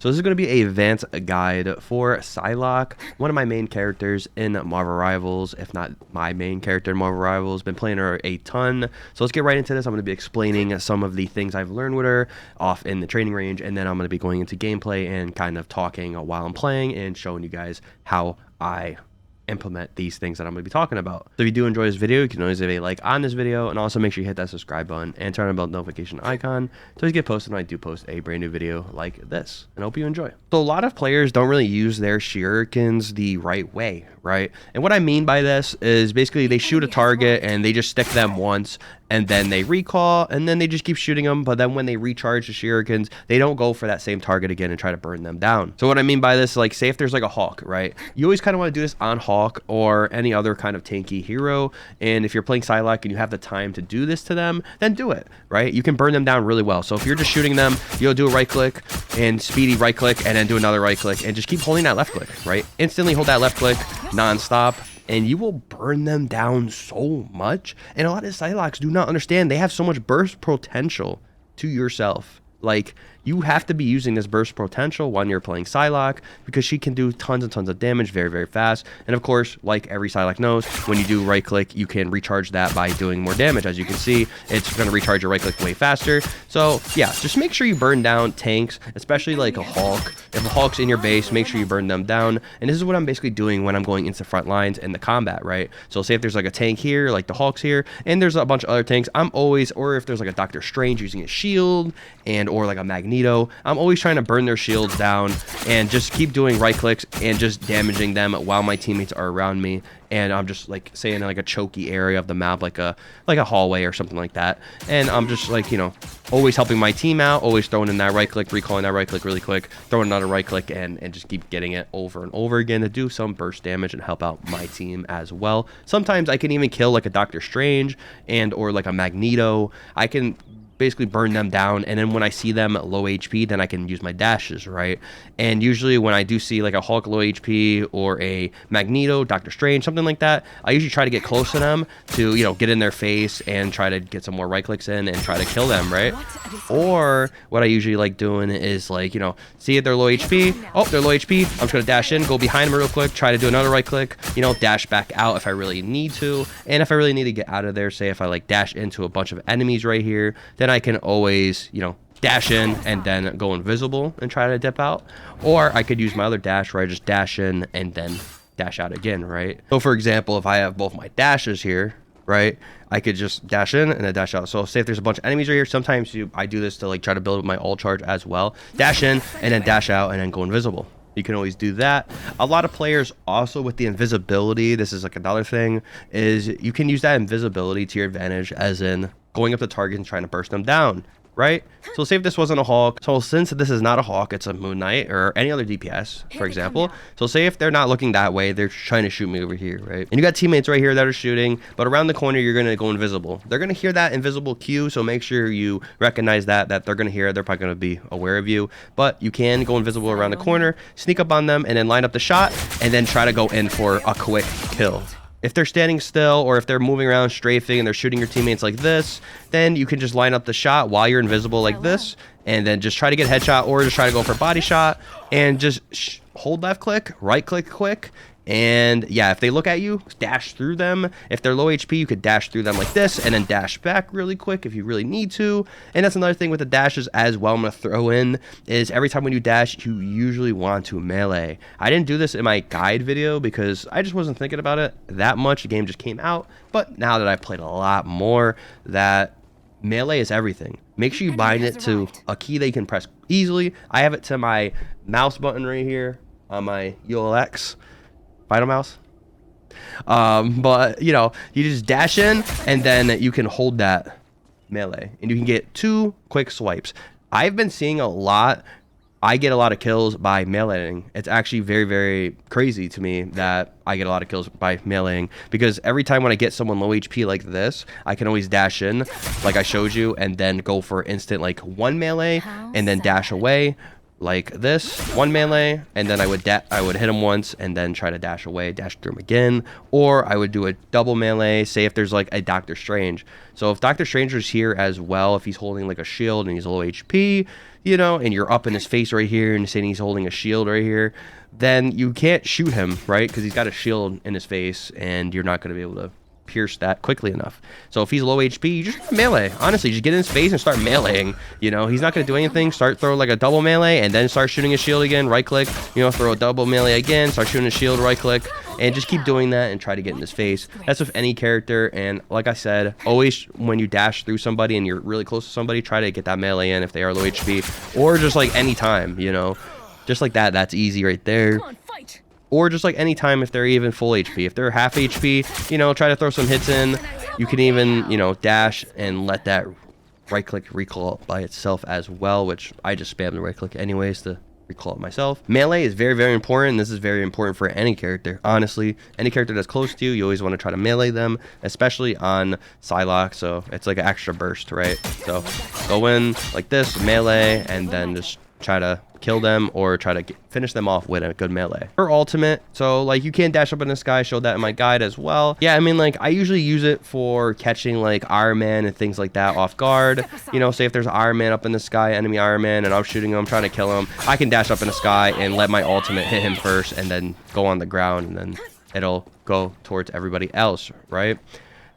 So this is going to be a advanced guide for Psylocke, one of my main characters in Marvel Rivals, if not my main character in Marvel Rivals. Been playing her a ton. So let's get right into this. I'm going to be explaining some of the things I've learned with her off in the training range, and then I'm going to be going into gameplay and kind of talking while I'm playing and showing you guys how I implement these things that I'm going to be talking about. So if you do enjoy this video, you can always leave a like on this video, and also make sure you hit that subscribe button and turn on the bell notification icon so you get posted when I do post a brand new video like this, and I hope you enjoy. So a lot of players don't really use their shurikens the right way, right? And what I mean by this is basically they shoot a target and they just stick them once, and then they recall, and then they just keep shooting them. But then when they recharge the shurikens, they don't go for that same target again and try to burn them down. So what I mean by this, like, say if there's like a Hawk, right? You always kind of want to do this on Hawk or any other kind of tanky hero. And if you're playing Psylocke and you have the time to do this to them, then do it, right? You can burn them down really well. So if you're just shooting them, you'll do a right click and speedy right click, and then do another right click, and just keep holding that left click, right? Instantly hold that left click non-stop, and you will burn them down so much. And a lot of Psylocks do not understand they have so much burst potential to yourself. Like, you have to be using this burst potential when you're playing Psylocke, because she can do tons and tons of damage very, very fast. And of course, like every Psylocke knows, when you do right click, you can recharge that by doing more damage. As you can see, it's going to recharge your right click way faster. So yeah, just make sure you burn down tanks, especially like a Hulk. If a Hulk's in your base, make sure you burn them down. And this is what I'm basically doing when I'm going into front lines in the combat, right? So say if there's like a tank here, like the Hulk's here, and there's a bunch of other tanks, I'm always, or if there's like a Doctor Strange using a shield, and or like a Magneto, I'm always trying to burn their shields down and just keep doing right clicks and just damaging them while my teammates are around me. And I'm just like, say in like a choky area of the map, like a hallway or something like that, and I'm just like, you know, always helping my team out, always throwing in that right click, recalling that right click really quick, throwing another right click, and just keep getting it over and over again to do some burst damage and help out my team as well. Sometimes I can even kill like a Doctor Strange and or like a Magneto. I can basically burn them down, and then when I see them low HP, then I can use my dashes, right? And usually when I do see like a Hulk low HP or a Magneto, Doctor Strange, something like that, I usually try to get close to them to, you know, get in their face and try to get some more right clicks in and try to kill them, right? Or what I usually like doing is, like, you know, see if they're low HP, oh, they're low HP, I'm just gonna dash in, go behind them real quick, try to do another right click, you know, dash back out if I really need to. And if I really need to get out of there, say if I like dash into a bunch of enemies right here, then I can always, you know, dash in and then go invisible and try to dip out. Or I could use my other dash where I just dash in and then dash out again, right? So for example, if I have both my dashes here, right, I could just dash in and then dash out. So say if there's a bunch of enemies right here, sometimes I do this to like try to build my ult charge as well. Dash in and then dash out and then go invisible. You can always do that. A lot of players also with the invisibility, this is like another thing, is you can use that invisibility to your advantage, as in going up to targets and trying to burst them down, right? So say if this wasn't a Hawk, so since this is not a Hawk, it's a Moon Knight or any other DPS, for example. So say if they're not looking that way, they're trying to shoot me over here, right? And you got teammates right here that are shooting, but around the corner, you're gonna go invisible. They're gonna hear that invisible cue, so make sure you recognize that they're gonna hear it. They're probably gonna be aware of you, but you can go invisible around the corner, sneak up on them, and then line up the shot, and then try to go in for a quick kill. If they're standing still, or if they're moving around strafing and they're shooting your teammates like this, then you can just line up the shot while you're invisible like this, and then just try to get a headshot, or just try to go for a body shot and just hold left click, right click quick. And yeah, if they look at you, dash through them. If they're low HP, you could dash through them like this and then dash back really quick if you really need to. And that's another thing with the dashes as well I'm going to throw in, is every time when you dash, you usually want to melee. I didn't do this in my guide video because I just wasn't thinking about it that much. The game just came out. But now that I've played a lot more, that melee is everything. Make sure you bind it to a key that you can press easily. I have it to my mouse button right here on my ULX. Final mouse. But you know, you just dash in and then you can hold that melee and you can get 2 quick swipes. I've been seeing a lot, I get a lot of kills by meleeing. It's actually very, very crazy to me that I get a lot of kills by meleeing, because every time when I get someone low HP like this, I can always dash in like I showed you and then go for instant like 1 melee and then dash away. like this, one melee, and then I would hit him once and then try to dash away, dash through him again. Or I would do a double melee, say if there's like a Doctor Strange. So if Doctor Strange is here as well, if he's holding like a shield and he's low HP, you know, and you're up in his face right here and saying he's holding a shield right here, then you can't shoot him, right? Because he's got a shield in his face and you're not going to be able to pierce that quickly enough. So if he's low HP, you just melee. Honestly, just get in his face and start meleeing. You know, he's not going to do anything. Throw like a double melee and then start shooting his shield again. Right click, you know, throw a double melee again, start shooting his shield, right click, and just keep doing that and try to get in his face. That's with any character. And like I said, always when you dash through somebody and you're really close to somebody, try to get that melee in if they are low HP, or just like anytime, you know, just like that. That's easy right there. Or just like anytime if they're even full HP. If they're half HP, you know, try to throw some hits in. You can even, you know, dash and let that right click recall by itself as well, which I just spam the right click anyways to recall it myself. Melee is very, very important. This is very important for any character. Honestly, any character that's close to you, you always want to try to melee them, especially on Psylocke. So it's like an extra burst, right? So go in like this, melee, and then just try to kill them or try to finish them off with a good melee. Her ultimate, so like you can dash up in the sky, showed that in my guide as well. Yeah, I mean, like I usually use it for catching like Iron Man and things like that off guard. You know, say if there's Iron Man up in the sky, enemy Iron Man, and I'm shooting him, trying to kill him, I can dash up in the sky and let my ultimate hit him first and then go on the ground, and then it'll go towards everybody else, right?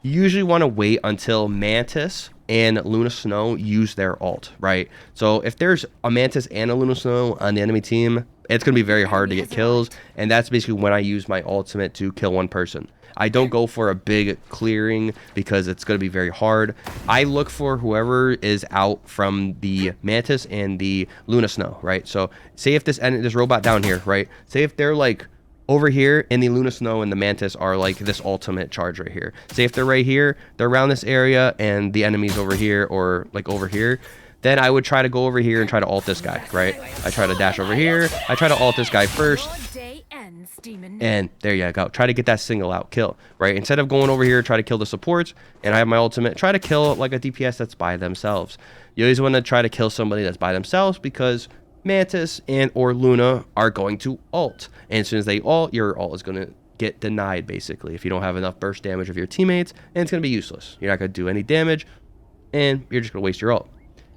You usually want to wait until Mantis and Luna Snow use their ult, right? So if there's a Mantis and a Luna Snow on the enemy team, it's going to be very hard to get kills, and that's basically when I use my ultimate to kill one person. I don't go for a big clearing because it's going to be very hard. I look for whoever is out from the Mantis and the Luna Snow, right? So say if this robot down here, right? Say if they're like over here and the Luna Snow and the Mantis are like this ultimate charge right here. Say if they're right here, they're around this area and the enemy's over here or like over here, then I would try to go over here and try to ult this guy, right? I try to dash over here. I try to ult this guy first. And there you go. Try to get that single out kill, right? Instead of going over here, try to kill the supports and I have my ultimate, try to kill like a DPS that's by themselves. You always want to try to kill somebody that's by themselves because Mantis and or Luna are going to ult, and as soon as they ult, your ult is going to get denied basically if you don't have enough burst damage of your teammates, and it's going to be useless. You're not going to do any damage and you're just going to waste your ult,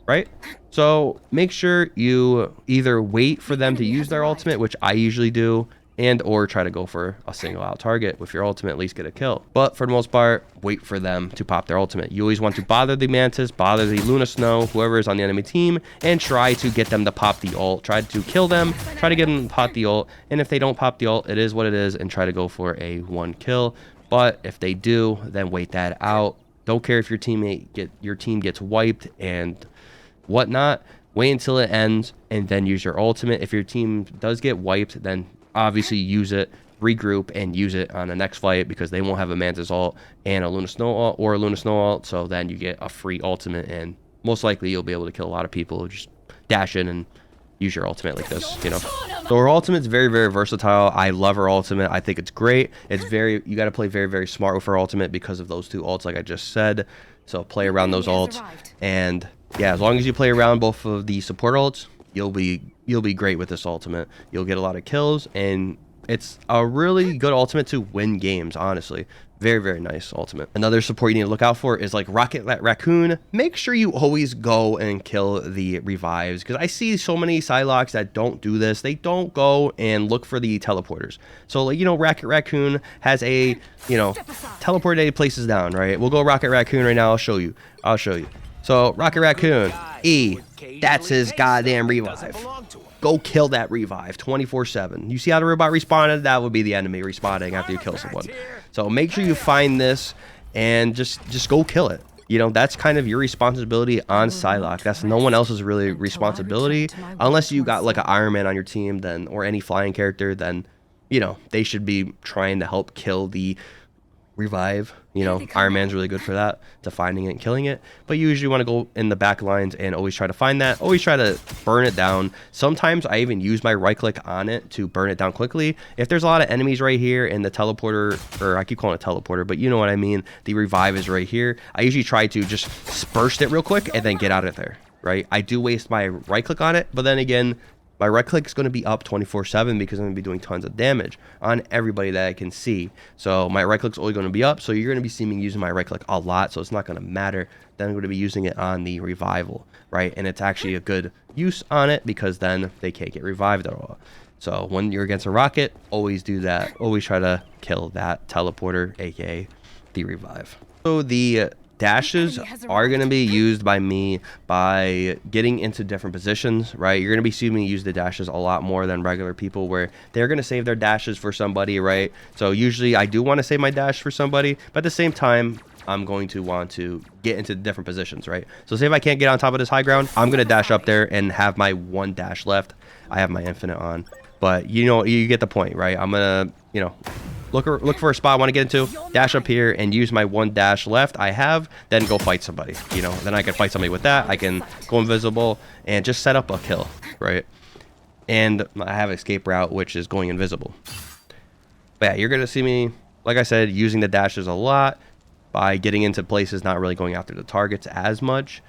right? So make sure you either wait for them to use their ultimate, which I usually do, and or try to go for a single out target with your ultimate, at least get a kill. But for the most part, wait for them to pop their ultimate. You always want to bother the Mantis, bother the Luna Snow, whoever is on the enemy team, and try to get them to pop the ult. Try to kill them, try to get them to pop the ult, and if they don't pop the ult, it is what it is, and try to go for a one kill. But if they do, then wait that out. Don't care if your team gets wiped and whatnot. Wait until it ends and then use your ultimate. If your team does get wiped, then obviously use it, regroup, and use it on the next fight because they won't have a Mantis ult and a Luna Snow ult or a Luna Snow ult, so then you get a free ultimate, and most likely you'll be able to kill a lot of people. Just dash in and use your ultimate like this, you know. So her ultimate's very, very versatile. I love her ultimate. I think it's great. You got to play very, very smart with her ultimate because of those two ults like I just said. So play around those ults, and yeah, as long as you play around both of the support ults, you'll be great with this ultimate. You'll get a lot of kills, and it's a really good ultimate to win games, honestly. Very, very nice ultimate. Another support you need to look out for is like Rocket Raccoon. Make sure you always go and kill the revives, because I see so many Psylocks that don't do this. They don't go and look for the teleporters. So like, you know, Rocket Raccoon has a, you know, teleport that he places down, right? We'll go Rocket Raccoon right now. I'll show you. So Rocket Raccoon, E, that's his goddamn revive. Go kill that revive 24/7. You see how the robot responded? That would be the enemy responding after you kill someone. So make sure you find this and just go kill it. You know, that's kind of your responsibility on Psylocke. That's no one else's really responsibility. Unless you got like an Iron Man on your team, then, or any flying character, then, you know, they should be trying to help kill the revive. You know, Iron Man's really good for that, to finding it and killing it. But you usually want to go in the back lines and always try to find that. Always try to burn it down. Sometimes I even use my right click on it to burn it down quickly. If there's a lot of enemies right here and the teleporter, or I keep calling it teleporter, but you know what I mean, the revive is right here, I usually try to just burst it real quick and then get out of there, right? I do waste my right click on it, but then again, my right click is going to be up 24/7 because I'm going to be doing tons of damage on everybody that I can see. So my right click's always going to be up. So you're going to be seeing me using my right click a lot. So it's not going to matter. Then I'm going to be using it on the revival, right? And it's actually a good use on it because then they can't get revived at all. So when you're against a rocket, always do that. Always try to kill that teleporter, aka the revive. So the dashes are going to be used by me by getting into different positions, right? You're going to be seeing me use the dashes a lot more than regular people where they're going to save their dashes for somebody, right? So usually I do want to save my dash for somebody, but at the same time, I'm going to want to get into different positions, right? So say if I can't get on top of this high ground, I'm going to dash up there and have my one dash left. I have my infinite on, but you know, you get the point, right? I'm going to, you know, look for a spot I want to get into, dash up here and use my one dash left I have, then go fight somebody, you know, then I can fight somebody with that. I can go invisible and just set up a kill, right? And I have escape route, which is going invisible. But yeah, you're going to see me, like I said, using the dashes a lot by getting into places, not really going after the targets as much,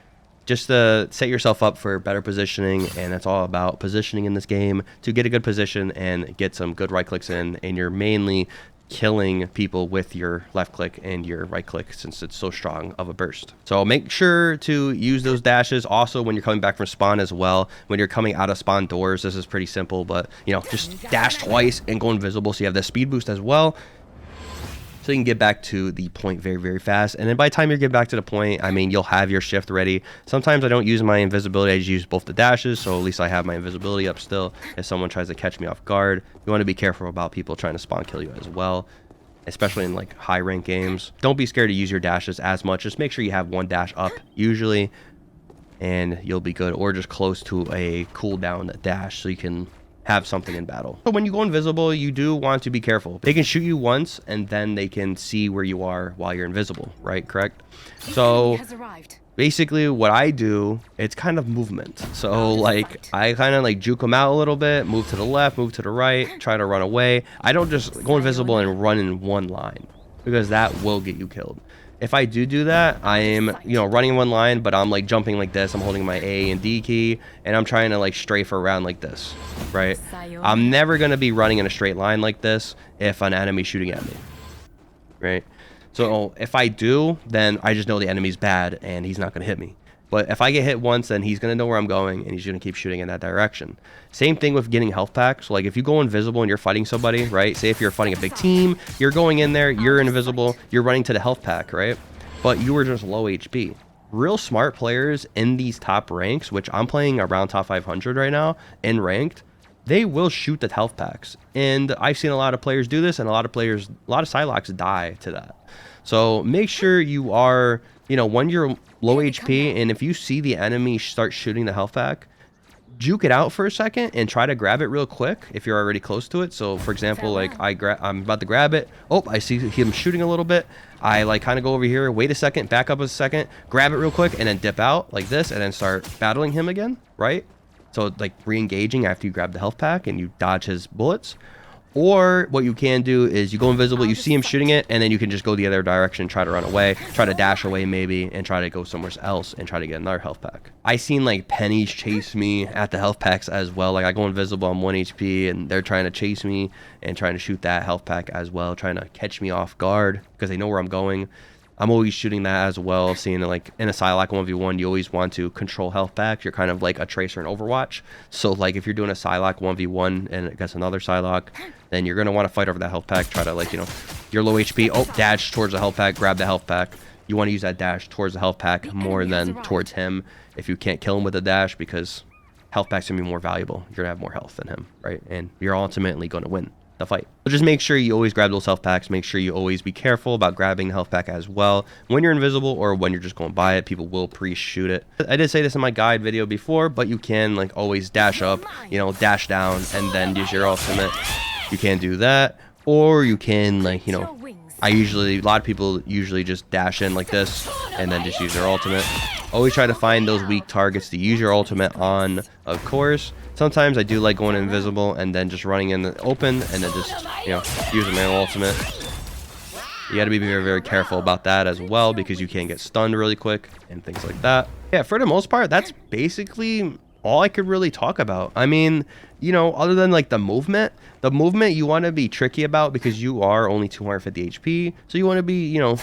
just to set yourself up for better positioning. And it's all about positioning in this game to get a good position and get some good right clicks in, and you're mainly killing people with your left click and your right click since it's so strong of a burst. So make sure to use those dashes also when you're coming back from spawn as well. When you're coming out of spawn doors, this is pretty simple, but you know, just dash twice and go invisible so you have the speed boost as well, so you can get back to the point very, very fast. And then by the time you get back to the point, I mean, you'll have your shift ready. Sometimes I don't use my invisibility. I just use both the dashes, so at least I have my invisibility up still if someone tries to catch me off guard. You want to be careful about people trying to spawn kill you as well, especially in like high rank games. Don't be scared to use your dashes as much. Just make sure you have one dash up usually, and you'll be good, or just close to a cooldown dash so you can have something in battle. So when you go invisible, you do want to be careful. They can shoot you once and then they can see where you are while you're invisible, right? Correct? So basically what I do, it's kind of movement. So like I kind of like juke them out a little bit, move to the left, move to the right, try to run away. I don't just go invisible and run in one line because that will get you killed. If I do that, I am, you know, running one line, but I'm like jumping like this. I'm holding my A and D key, and I'm trying to like strafe around like this, right? I'm never going to be running in a straight line like this if an enemy's shooting at me, right? So if I do, then I just know the enemy's bad and he's not going to hit me. But if I get hit once, then he's going to know where I'm going and he's going to keep shooting in that direction. Same thing with getting health packs. Like if you go invisible and you're fighting somebody, right? Say if you're fighting a big team, you're going in there, you're invisible, you're running to the health pack, right? But you were just low HP. Real smart players in these top ranks, which I'm playing around top 500 right now in ranked, they will shoot the health packs. And I've seen a lot of players do this, and a lot of Psylocks die to that. So make sure you are, you know, when you're low HP and if you see the enemy start shooting the health pack, juke it out for a second and try to grab it real quick if you're already close to it. So for example, like I'm about to grab it. Oh, I see him shooting a little bit. I like kind of go over here, wait a second, back up a second, grab it real quick, and then dip out like this, and then start battling him again, right? So like re-engaging after you grab the health pack and you dodge his bullets. Or what you can do is you go invisible, you see him shooting it, and then you can just go the other direction, try to run away, try to dash away maybe, and try to go somewhere else and try to get another health pack. I seen like pennies chase me at the health packs as well. Like I go invisible on 1 HP and they're trying to chase me and trying to shoot that health pack as well, trying to catch me off guard because they know where I'm going. I'm always shooting that as well. Seeing like in a Psylocke 1v1, you always want to control health packs. You're kind of like a tracer in Overwatch. So like if you're doing a Psylocke 1v1 and against another Psylocke, then you're going to want to fight over that health pack. Try to like, you know, you're low HP. Oh, dash towards the health pack. Grab the health pack. You want to use that dash towards the health pack more than towards him if you can't kill him with a dash, because health pack's going to be more valuable. You're going to have more health than him, right? And you're ultimately going to win the fight. So just make sure you always grab those health packs. Make sure you always be careful about grabbing the health pack as well when you're invisible or when you're just going by it. People will pre-shoot it. I did say this in my guide video before, but you can like always dash up, you know, dash down and then use your ultimate. You can do that, or you can like, you know, a lot of people usually just dash in like this and then just use their ultimate. Always try to find those weak targets to use your ultimate on, of course. Sometimes I do like going invisible and then just running in the open and then just, you know, using my ultimate. You got to be very, very careful about that as well because you can get stunned really quick and things like that. Yeah, for the most part, that's basically all I could really talk about. I mean, you know, other than like the movement you want to be tricky about because you are only 250 HP. So you want to be, you know,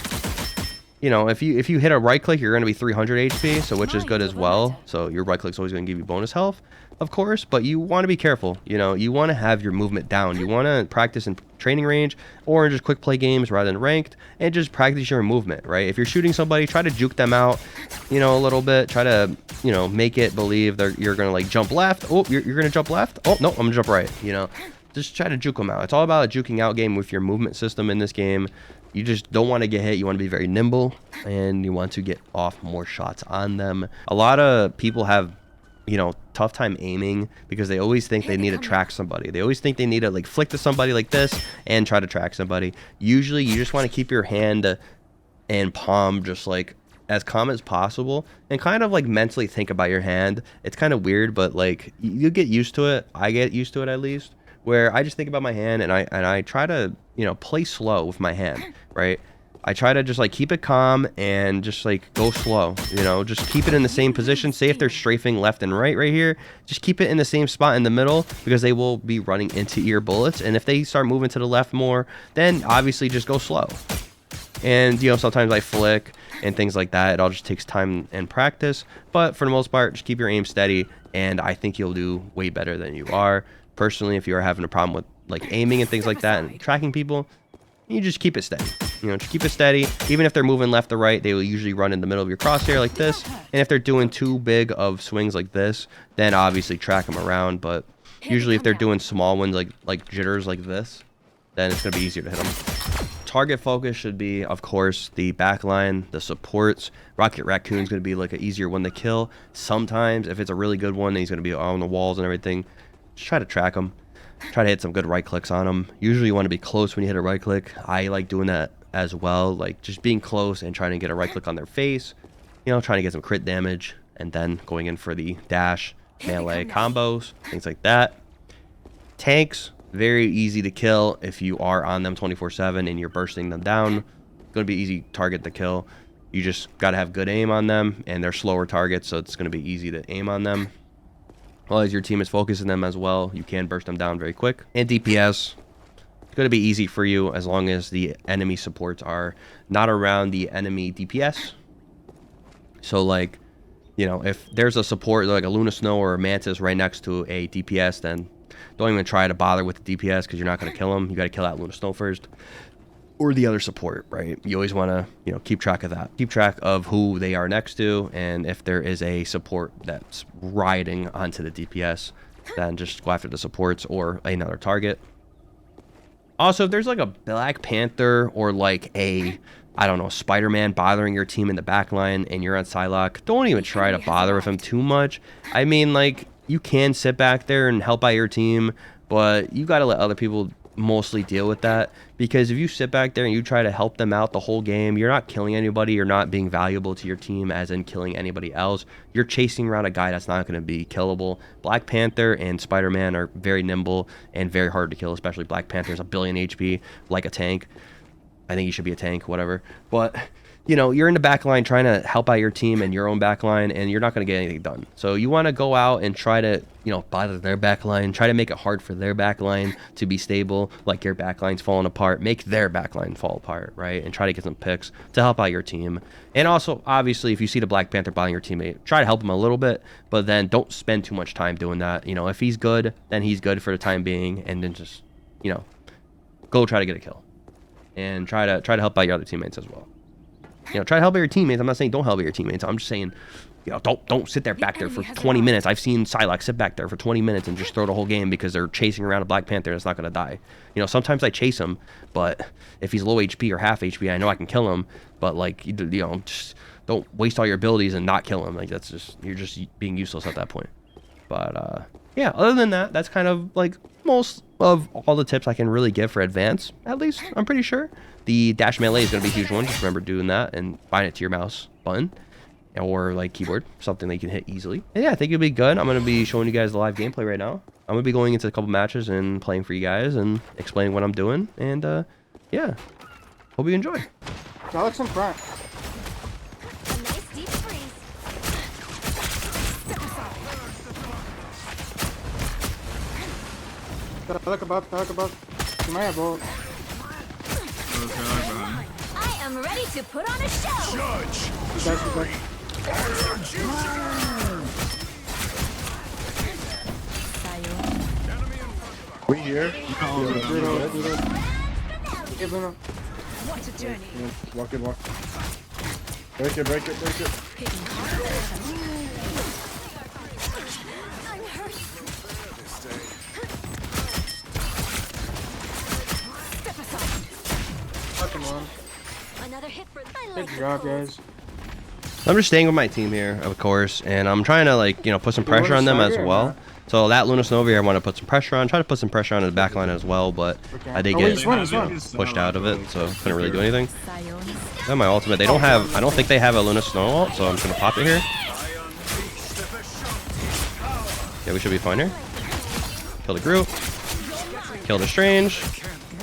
if you hit a right click, you're going to be 300 HP, so which is good as well. So your right click's always going to give you bonus health, of course, but you want to be careful. You know, you want to have your movement down. You want to practice in training range or just quick play games rather than ranked, and just practice your movement, right? If you're shooting somebody, try to juke them out, you know, a little bit. Try to, you know, make it believe you're going to like jump left. Oh, you're going to jump left. Oh, no, I'm going to jump right, you know. Just try to juke them out. It's all about a juking out game with your movement system in this game. You just don't want to get hit. You want to be very nimble, and you want to get off more shots on them. A lot of people have, you know, tough time aiming because they always think they need to track somebody. They always think they need to like flick to somebody like this and try to track somebody. Usually you just want to keep your hand and palm just like as calm as possible and kind of like mentally think about your hand. It's kind of weird, but like you get used to it. I get used to it at least, where I just think about my hand and I try to, you know, play slow with my hand, right? I try to just like keep it calm and just like go slow, you know, just keep it in the same position. Say if they're strafing left and right here, just keep it in the same spot in the middle because they will be running into your bullets. And if they start moving to the left more, then obviously just go slow. And, you know, sometimes I flick and things like that. It all just takes time and practice. But for the most part, just keep your aim steady. And I think you'll do way better than you are. Personally, if you are having a problem with like aiming and things like that and tracking people, you just keep it steady. You know, just keep it steady. Even if they're moving left or right, they will usually run in the middle of your crosshair like this. And if they're doing too big of swings like this, then obviously track them around. But usually if they're doing small ones like jitters like this, then it's going to be easier to hit them. Target focus should be, of course, the backline, the supports. Rocket Raccoon's going to be like an easier one to kill. Sometimes, if it's a really good one, he's going to be on the walls and everything. Just try to track him. Try to hit some good right clicks on him. Usually you want to be close when you hit a right click. I like doing that as well. Like just being close and trying to get a right click on their face. You know, trying to get some crit damage. And then going in for the dash, melee combos, things like that. Tanks, very easy to kill if you are on them 24/7 and you're bursting them down. Going to be easy target to kill. You just got to have good aim on them. And they're slower targets, so it's going to be easy to aim on them. Well, as your team is focusing them as well, you can burst them down very quick. And DPS, it's going to be easy for you as long as the enemy supports are not around the enemy DPS. So, like, you know, if there's a support like a Luna Snow or a Mantis right next to a DPS, then don't even try to bother with the DPS because you're not going to kill them. You got to kill that Luna Snow first. Or the other support, right? You always want to, you know, keep track of that. Keep track of who they are next to, and if there is a support that's riding onto the DPS, then just go after the supports or another target. Also, if there's like a Black Panther or like a, I don't know, Spider-Man bothering your team in the backline and you're on Psylocke, don't even try to bother with him too much. I mean, like, you can sit back there and help out your team, but you got to let other people mostly deal with that, because if you sit back there and you try to help them out the whole game, you're not killing anybody, you're not being valuable to your team as in killing anybody else. You're chasing around a guy that's not going to be killable. Black Panther and Spider-Man are very nimble and very hard to kill, especially Black Panther's a billion HP like a tank. I think he should be a tank, whatever. But you know, you're in the back line trying to help out your team and your own back line, and you're not going to get anything done. So you want to go out and try to, you know, bother their back line, try to make it hard for their back line to be stable, like your back line's falling apart. Make their back line fall apart, right? And try to get some picks to help out your team. And also, obviously, if you see the Black Panther bothering your teammate, try to help him a little bit, but then don't spend too much time doing that. You know, if he's good, then he's good for the time being, and then just, you know, go try to get a kill. And try to help out your other teammates as well. You know, try to help out your teammates. I'm not saying don't help out your teammates. I'm just saying, you know, don't sit there back there for 20 minutes. I've seen Psylocke sit back there for 20 minutes and just throw the whole game because they're chasing around a Black Panther that's not going to die. You know, sometimes I chase him, but if he's low HP or half HP, I know I can kill him. But, like, you know, just don't waste all your abilities and not kill him. Like, that's just, you're just being useless at that point. But, yeah, other than that, that's kind of, like, most of all the tips I can really give for advance, at least, I'm pretty sure. The dash melee is going to be a huge one. Just remember doing that and bind it to your mouse button or like keyboard, something that you can hit easily. And yeah, I think it'll be good. I'm going to be showing you guys the live gameplay right now. I'm going to be going into a couple matches and playing for you guys and explaining what I'm doing. And yeah, hope you enjoy. Alex in front. A nice deep freeze. Psylocke above, Psylocke above. You might have both. I am ready to put on a show. Judge. You guys, you guys. We here? Hey, Bruno. What a journey. Walk it, walk. Break it, break it, break it. I'm hurt. Step aside. Fucking one. Another hit for I Good like the job, pose. guys. I'm just staying with my team here, of course, and I'm trying to, like, you know, put some pressure on them as well. So that Luna Snow here, I want to put some pressure on. Try to put some pressure on the backline as well, but I did get pushed out of it, so couldn't really do anything. I have my ultimate. They don't have. I don't think they have a Luna Snow ult, so I'm just gonna pop it here. Yeah, we should be fine here. Kill the group. Kill the strange.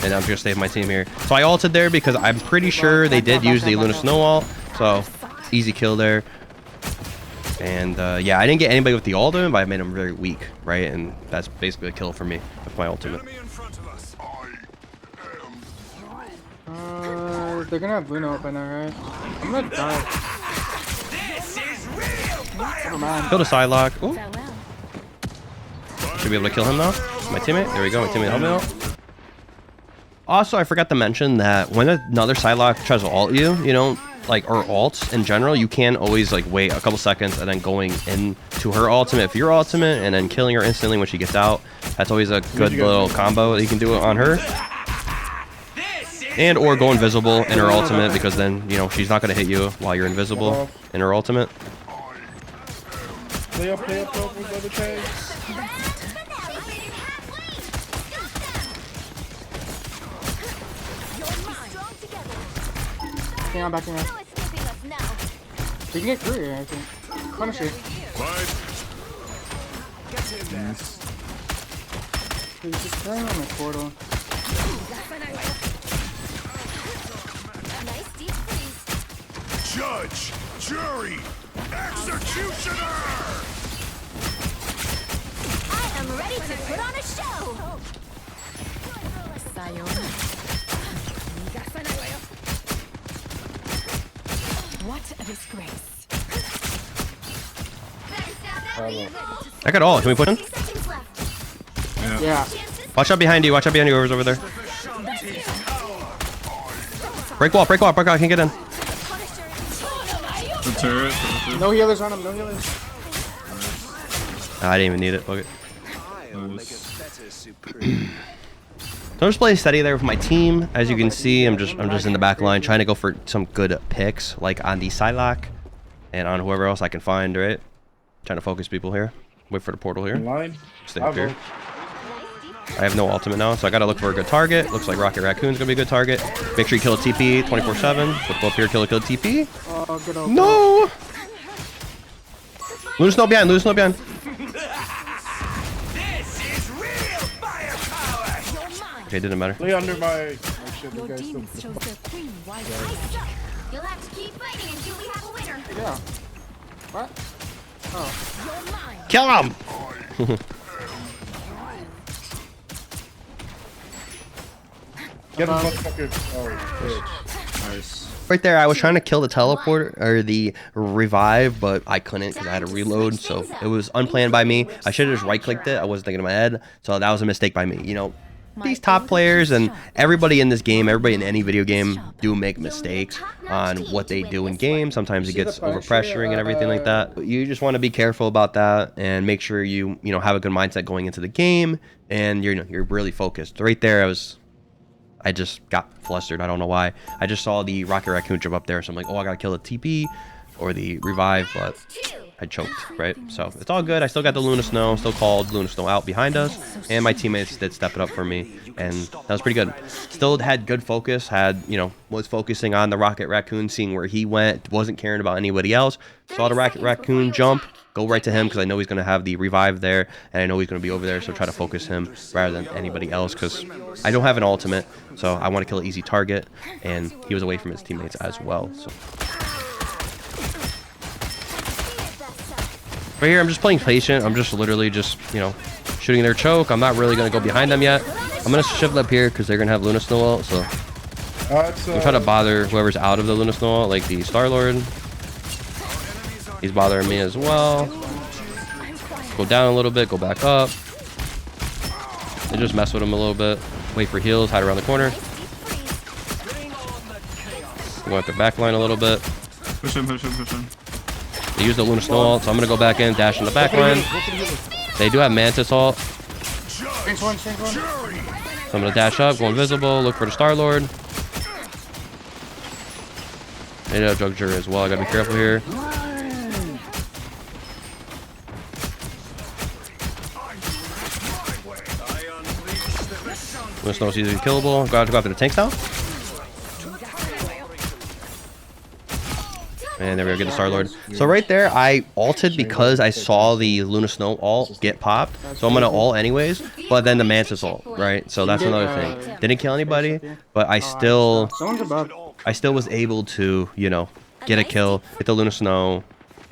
And I'm just gonna save my team here. So I ulted there because I'm pretty sure they did use the Luna Snow ult. So easy kill there. And yeah, I didn't get anybody with the ultimate, but I made him very weak, right? And that's basically a kill for me with my ultimate. They're gonna have Bruno up by now, right? I'm gonna die. Never mind. Kill the Psylocke. Ooh. Should be able to kill him now. My teammate. There we go. My teammate helped me out. Also, I forgot to mention that when another Psylocke tries to ult you, you know, like, or ults in general, you can always, like, wait a couple seconds and then going into her ultimate if you're ultimate and then killing her instantly when she gets out. That's always a good little combo that you can do it on her. And or go invisible in her ultimate, because then, you know, she's not going to hit you while you're invisible in her ultimate. Play up with other tags. Hang on, back in there. You can get through here, I think. Punish it. He's just throwing on the portal. Nice deep freeze. Judge, jury, executioner. I am ready to put on a show. What a disgrace. I got all. Can we put in? Yeah. Watch out behind you. Watch out behind you. Whoever's over there. Break wall. Break wall. Break wall. I can't get in. The turret. No healers on him, no healers. I didn't even need it. Okay. So I'm just playing steady there with my team. As you can see, I'm just in the back line trying to go for some good picks, like on the Psylocke and on whoever else I can find, right? Trying to focus people here. Wait for the portal here. Stay up here. I have no ultimate now, so I gotta look for a good target. Looks like Rocket Raccoon's gonna be a good target. Make sure you kill a TP 24/7. Flip up here, kill a TP. Oh, good old No! Lose no behind, lose no behind. Okay, didn't matter. Lay under my shit, you Your guys demons still. chose their queen wisely. You'll have to keep fighting until we have a winner. Yeah. What? Oh. You're mine. Kill him! Get him, motherfucker. Oh, bitch. Nice. Right there, I was trying to kill the teleport or the revive, but I couldn't because I had to reload. So it was unplanned by me. I should have just right-clicked it. I wasn't thinking in my head. So that was a mistake by me. You know, these top players and everybody in this game, everybody in any video game do make mistakes on what they do in game. Sometimes it gets overpressuring and everything like that. But you just want to be careful about that and make sure you have a good mindset going into the game and you're really focused. Right there, I just got flustered. I don't know why. I just saw the Rocket Raccoon jump up there, so I'm like, oh, I gotta kill the TP or the revive, but I choked, right? So it's all good. I still got the Luna Snow, still called Luna Snow out behind us, and my teammates did step it up for me, and that was pretty good. Still had good focus, was focusing on the Rocket Raccoon, seeing where he went, wasn't caring about anybody else. Saw the Rocket Raccoon jump, go right to him because I know he's going to have the revive there, and I know he's going to be over there, so try to focus him rather than anybody else because I don't have an ultimate, so I want to kill an easy target, and he was away from his teammates as well. So right here, I'm just playing patient. I'm just literally just, chilling shooting their choke. I'm not really gonna go behind them yet. I'm gonna shift up here because they're gonna have Luna Snow ult. So I'm trying to bother whoever's out of the Luna Snow ult, like the Star-Lord. He's bothering me as well. Go down a little bit, go back up. And just mess with him a little bit. Wait for heals, hide around the corner. Go at the backline a little bit. Push him, push him, push him. They use the Luna Snow ult, so I'm gonna go back in, dash in the backline. They do have Mantis ult. Strength one, strength one. So I'm gonna dash up, go invisible, look for the Star-Lord. They do have Drug Jury as well, I gotta be careful here. Luna Snow's easily killable. Gotta go after the tanks now. And there we go, get the Star-Lord. So right there, I ulted because I saw the Luna Snow ult get popped. So I'm gonna ult anyways, but then the Mantis ult, right? So that's another thing. Didn't kill anybody, but I still was able to, you know, get a kill, get the Luna Snow,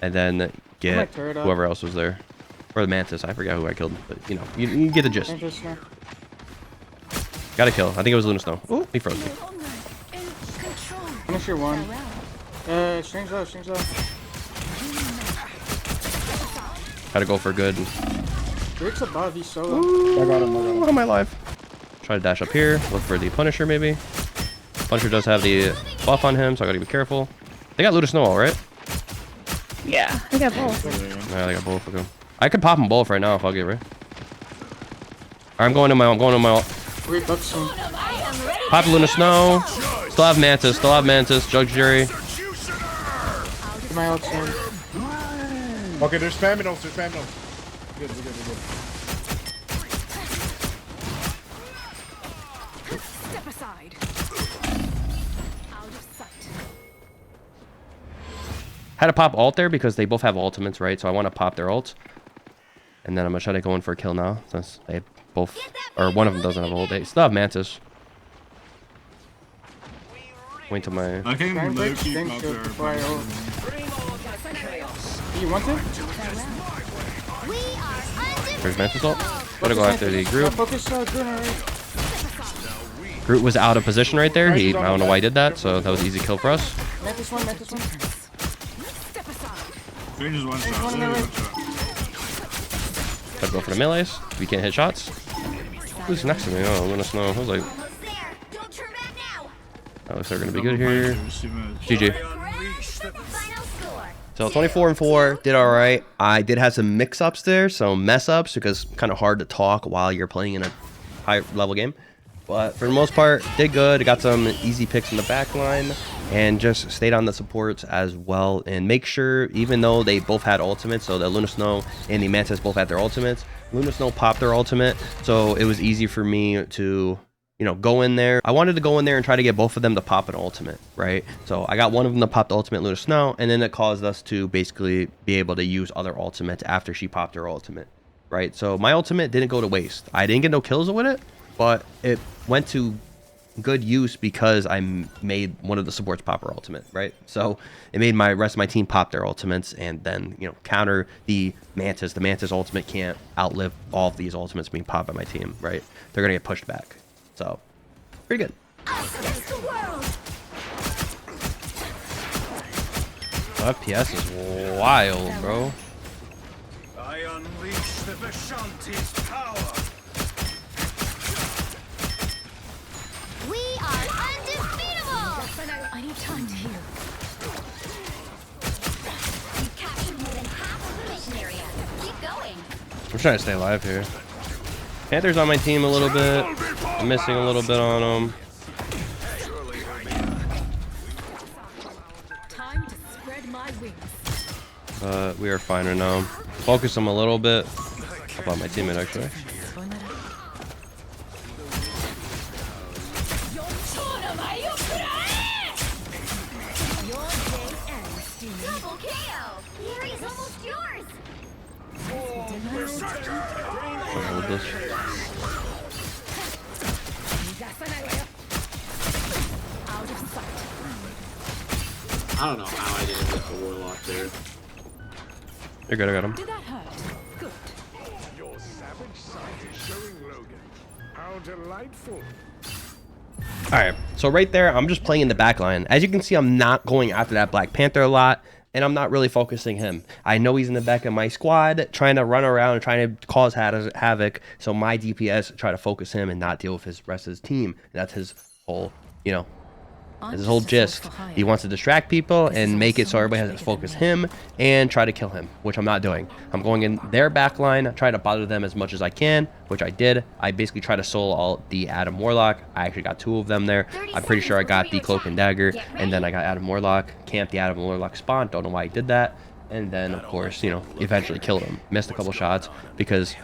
and then get whoever else was there. Or the Mantis, I forgot who I killed, but you know, you get the gist. Got a kill. I think it was Luna Snow. Oh, he froze me. Finish your one. Strange low, strange low. Gotta go for good. Rick's above, he's solo. I got him. How am I alive? Try to dash up here. Look for the Punisher, maybe. Punisher does have the buff on him, so I gotta be careful. They got Luna Snow ult, right? Yeah, I got both. Yeah, they got both. Okay. I could pop them both right now if I'll get right. Alright, I'm going to my ult. I'm going to my ult. Wait, buck soon. Pop Luna Snow. Still have Mantis. Still have Mantis. Judge Jury. My ult soon. Okay, they're spamming ults. They're spamming ults. Good, we're good, we're good. Step aside. Out of sight. Had to pop ult there because they both have ultimates, right? So I want to pop their ult. And then I'm going to try to go in for a kill now. Since they both, or one of them doesn't have ult. They still have Mantis. Wait till my... I can Try and break low-key strength pop shield their before I ult. Farewell. You want it? We are undefeated. There's Mantis ult. Gotta go after the Groot. Focus, Gruner. Groot was out of position right there. I don't know why he did that, so that was an easy kill for us. Mantis one, Mantis one. Step aside. Strange is one shot. one in the Literally right. one shot. Gotta go for the melees. We can't hit shots. Who's next to me? Oh, Luna Snow. I was like, Almost there. Don't turn back now. that looks like they're gonna be good here. GG. Final score. So 24-4, did all right. I did have some mix-ups there, some mess-ups, because kind of hard to talk while you're playing in a high-level game. But for the most part, did good. Got some easy picks in the back line, and just stayed on the supports as well. And make sure, even though they both had ultimates, so the Luna Snow and the Mantis both had their ultimates, Luna Snow popped their ultimate, so it was easy for me to, you know, go in there. I wanted to go in there and try to get both of them to pop an ultimate, right? So I got one of them to pop the ultimate Luna Snow, and then it caused us to basically be able to use other ultimates after she popped her ultimate, right? So my ultimate didn't go to waste. I didn't get no kills with it, but it went to good use because I made one of the supports pop her ultimate, right? So it made my rest of my team pop their ultimates and then, you know, counter the Mantis. The Mantis ultimate can't outlive all of these ultimates being popped by my team, right? They're gonna get pushed back. So pretty good. Against the world. FPS is wild, bro. I unleash the Vishanti's power. We are undefeatable. I need time to heal. You captured more than half of the mission area. Keep going. I'm trying to stay alive here. Panther's on my team a little bit. I'm missing a little bit on him. Time to spread my wings. But we are fine right now. Focus him a little bit. About my teammate, actually. Your day ends, Steven. Double KO. Here's almost yours. I'll hold this. Out of sight. I don't know how I didn't get the Warlock there. You're good, I got him. Did that hurt? Good. Your savage side How delightful. Alright, so right there, I'm just playing in the back line. As you can see, I'm not going after that Black Panther a lot, and I'm not really focusing him. I know he's in the back of my squad, trying to run around and trying to cause havoc, so my DPS try to focus him and not deal with his rest of his team. And that's his whole, you know, his whole gist. He wants to distract people and make it so everybody has to focus him and try to kill him, which I'm not doing. I'm going in their back line, trying to bother them as much as I can, which I did. I basically tried to solo all the Adam Warlock. I actually got 2 of them there. I'm pretty sure I got the Cloak and Dagger, and then I got Adam Warlock, camped the Adam Warlock spawn. Don't know why I did that. And then, of course, you know, eventually killed him. Missed a couple shots because,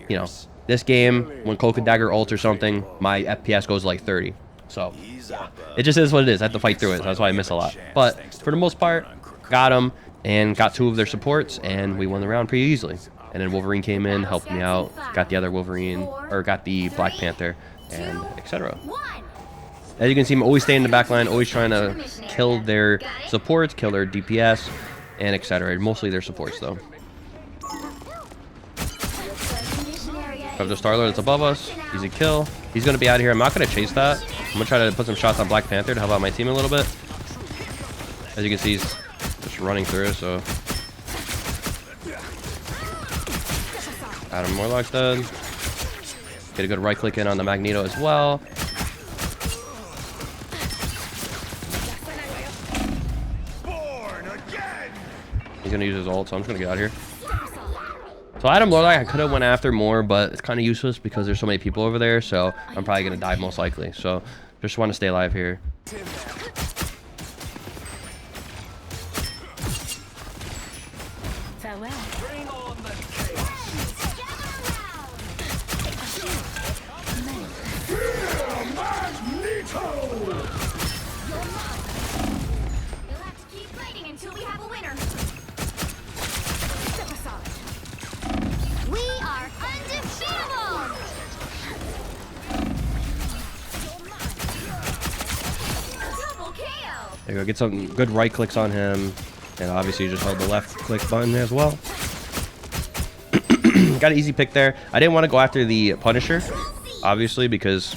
you know, this game, when Cloak and Dagger ult or something, my FPS goes like 30. So, yeah, it just is what it is. I have to fight through it. That's why I miss a lot. But for the most part, got them and got 2 of their supports, and we won the round pretty easily. And then Wolverine came in, helped me out, got the other Wolverine, or got the Black Panther, and etc. As you can see, I'm always staying in the back line, always trying to kill their supports, kill their DPS, and etc. Mostly their supports, though. Have the Starlord that's above us. Easy kill. He's going to be out of here. I'm not going to chase that. I'm going to try to put some shots on Black Panther to help out my team a little bit. As you can see, he's just running through, so... Adam Warlock's dead. Get a good right click in on the Magneto as well. He's going to use his ult, so I'm just going to get out of here. So Adam Warlock I could have went after more, but it's kind of useless because there's so many people over there, so I'm probably going to die most likely. So just want to stay alive here. Farewell. Bring on the You'll have to keep fighting until we have a winner. Step aside. We are undefeatable! Double KO! There you go. Get some good right clicks on him. And obviously you just hold the left click button as well. Got an easy pick there. I didn't want to go after the Punisher, obviously, because,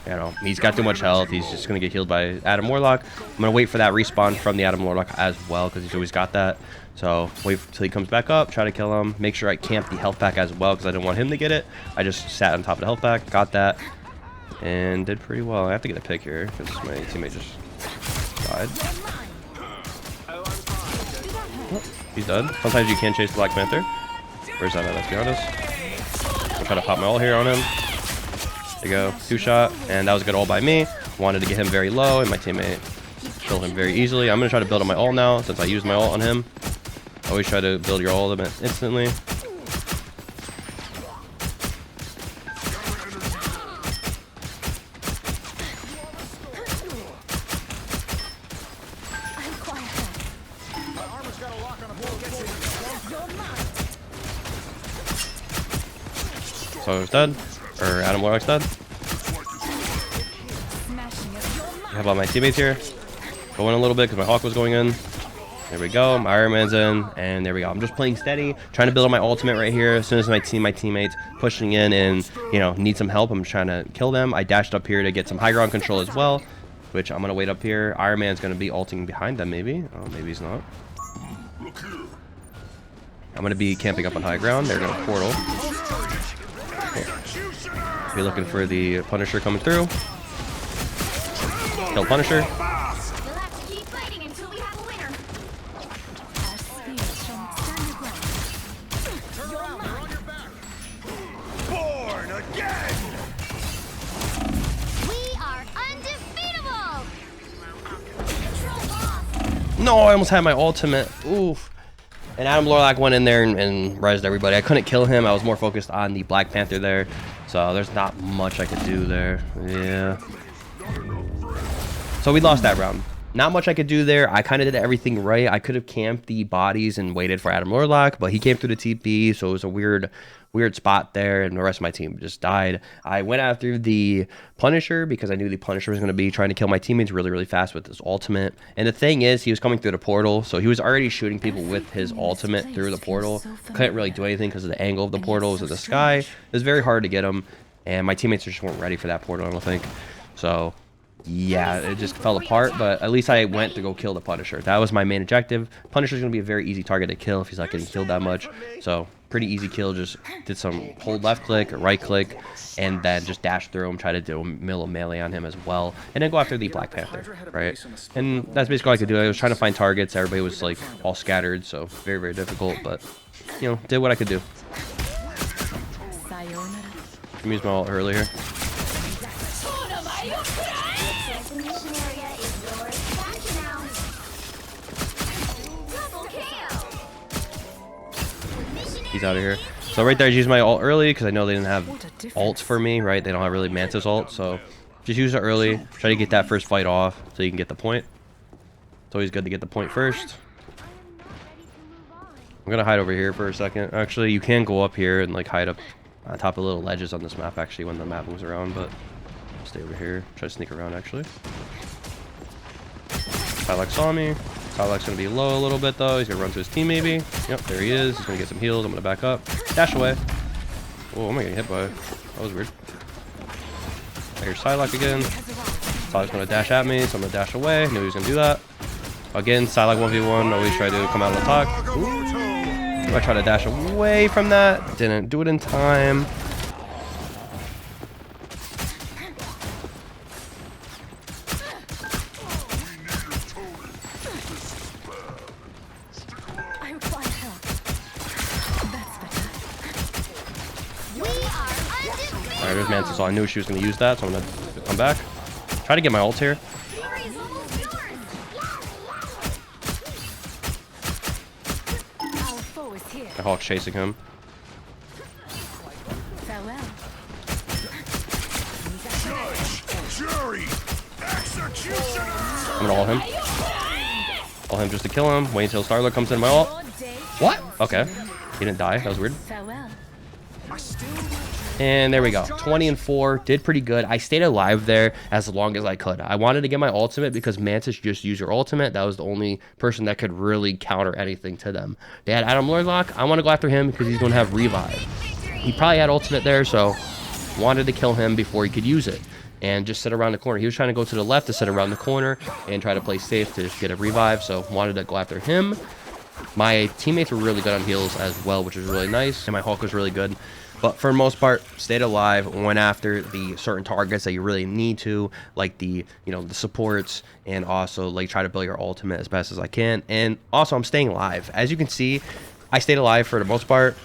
you know, he's got too much health. He's just going to get healed by Adam Warlock. I'm going to wait for that respawn from the Adam Warlock as well, because he's always got that. So wait till he comes back up, try to kill him. Make sure I camp the health pack as well, because I didn't want him to get it. I just sat on top of the health pack, got that, and did pretty well. I have to get a pick here, because my teammate just died. He's dead. Sometimes you can chase the Black Panther. Where's that at? Let's be honest. I'll try to pop my ult here on him. There you go. 2-shot. And that was a good ult by me. Wanted to get him very low, and my teammate killed him very easily. I'm going to try to build up my ult now, since I used my ult on him. Always try to build your ult instantly. So he's dead, or Adam Warlock's dead. How about my teammates here? Go in a little bit because my Hawk was going in. There we go. My Iron Man's in, and there we go. I'm just playing steady, trying to build up my ultimate right here. As soon as my teammates pushing in and, you know, need some help, I'm trying to kill them. I dashed up here to get some high ground control as well, which I'm gonna wait up here. Iron Man's gonna be ulting behind them, maybe. Oh, maybe he's not. I'm gonna be camping up on high ground. They're gonna portal. Be looking for the Punisher coming through. Kill Punisher. You'll have to keep fighting until we have a winner. Our spears shall stand your ground. Turn around, they're on your back. Born again! We are undefeatable! Control off! No, I almost had my ultimate. Oof. And Adam Warlock went in there and rezzed everybody. I couldn't kill him. I was more focused on the Black Panther there. So there's not much I could do there. Yeah. So we lost that round. Not much I could do there. I kind of did everything right. I could have camped the bodies and waited for Adam Warlock, but he came through the TP, so it was a weird spot there, and the rest of my team just died. I went after the Punisher because I knew the Punisher was going to be trying to kill my teammates really, really fast with his ultimate. And the thing is, he was coming through the portal, so he was already shooting people with his ultimate through the portal. Couldn't really do anything because of the angle of the portal was in the sky. It was very hard to get him. and my teammates just weren't ready for that portal, I don't think. So yeah, it just fell apart, but at least I went to go kill the Punisher. That was my main objective. Punisher's gonna be a very easy target to kill if he's not getting killed that much. So pretty easy kill. Just did some hold left click, right click, and then just dash through him, try to do a melee on him as well, and then go after the Black Panther, right? And that's basically all I could do. I was trying to find targets. Everybody was like all scattered, so very, very difficult, but you know, did what I could do. I used my ult earlier. He's out of here. So right there, I used my ult early because I know they didn't have ults for me, right? They don't have really Mantis ult, so just use it early. Try to get that first fight off so you can get the point. It's always good to get the point first. I'm gonna hide over here for a second. Actually, you can go up here and like hide up on top of little ledges on this map actually when the map moves around, but I'll stay over here. Try to sneak around actually. Psylocke saw me. Psylocke's gonna be low a little bit though. He's gonna run to his team maybe. Yep, there he is. He's gonna get some heals. I'm gonna back up. Dash away. Oh, am I getting hit by? That was weird. I hear Psylocke again. Psylocke's gonna dash at me, so I'm gonna dash away. Knew he was gonna do that. Again, Psylocke 1v1. Always try to come out of the talk. Ooh. I try to dash away from that. Didn't do it in time. Alright, there's Mantis, so I knew she was going to use that, so I'm going to come back. Try to get my ult here. My Hawk's chasing him. I'm going to ult him. Ult him just to kill him. Wait until Starlord comes in my ult. What? Okay. He didn't die. That was weird. And there we go. 20-4. Did pretty good. I stayed alive there as long as I could. I wanted to get my ultimate because Mantis just used your ultimate. That was the only person that could really counter anything to them. They had Adam Lordlock. I want to go after him because he's going to have revive. He probably had ultimate there, so wanted to kill him before he could use it and just sit around the corner. He was trying to go to the left to sit around the corner and try to play safe to get a revive, so wanted to go after him. My teammates were really good on heals as well, which was really nice, and my Hulk was really good. But for the most part, stayed alive, went after the certain targets that you really need to, like the, you know, the supports, and also like try to build your ultimate as best as I can. And also I'm staying alive. As you can see, I stayed alive for the most part.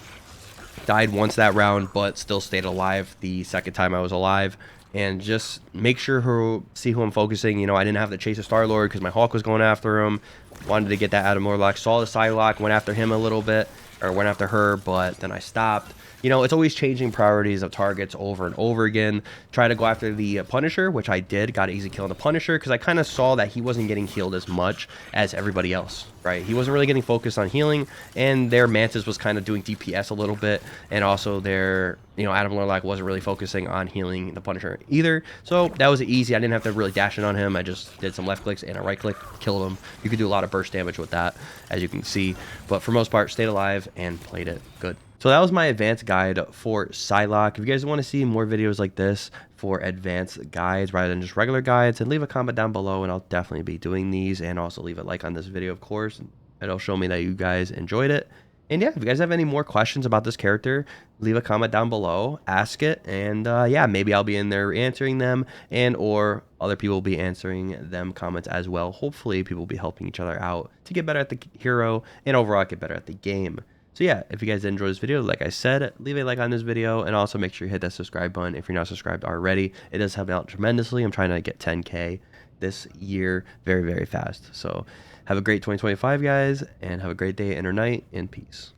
Died once that round, but still stayed alive the second time I was alive. And just make sure see who I'm focusing. You know, I didn't have to chase a Star-Lord because my Hawk was going after him. Wanted to get that Adam Lordlock. Saw the Psylocke, went after him a little bit, or went after her, but then I stopped. You know, it's always changing priorities of targets over and over again. Try to go after the Punisher, which I did. Got an easy kill on the Punisher because I kind of saw that he wasn't getting healed as much as everybody else, right? He wasn't really getting focused on healing, and their Mantis was kind of doing DPS a little bit, and also their, you know, Adam Lordlock wasn't really focusing on healing the Punisher either. So that was easy. I didn't have to really dash in on him. I just did some left clicks and a right click, killed him. You could do a lot of burst damage with that, as you can see. But for most part, stayed alive and played it good. So that was my advanced guide for Psylocke. If you guys want to see more videos like this for advanced guides rather than just regular guides, then leave a comment down below and I'll definitely be doing these. And also leave a like on this video, of course. It'll show me that you guys enjoyed it. And yeah, if you guys have any more questions about this character, leave a comment down below, ask it, and yeah, maybe I'll be in there answering them, and or other people will be answering them comments as well. Hopefully people will be helping each other out to get better at the hero and overall get better at the game. So yeah, if you guys enjoyed this video, like I said, leave a like on this video, and also make sure you hit that subscribe button if you're not subscribed already. It does help me out tremendously. I'm trying to get 10K this year very, very fast. So have a great 2025, guys, and have a great day and or night, and peace.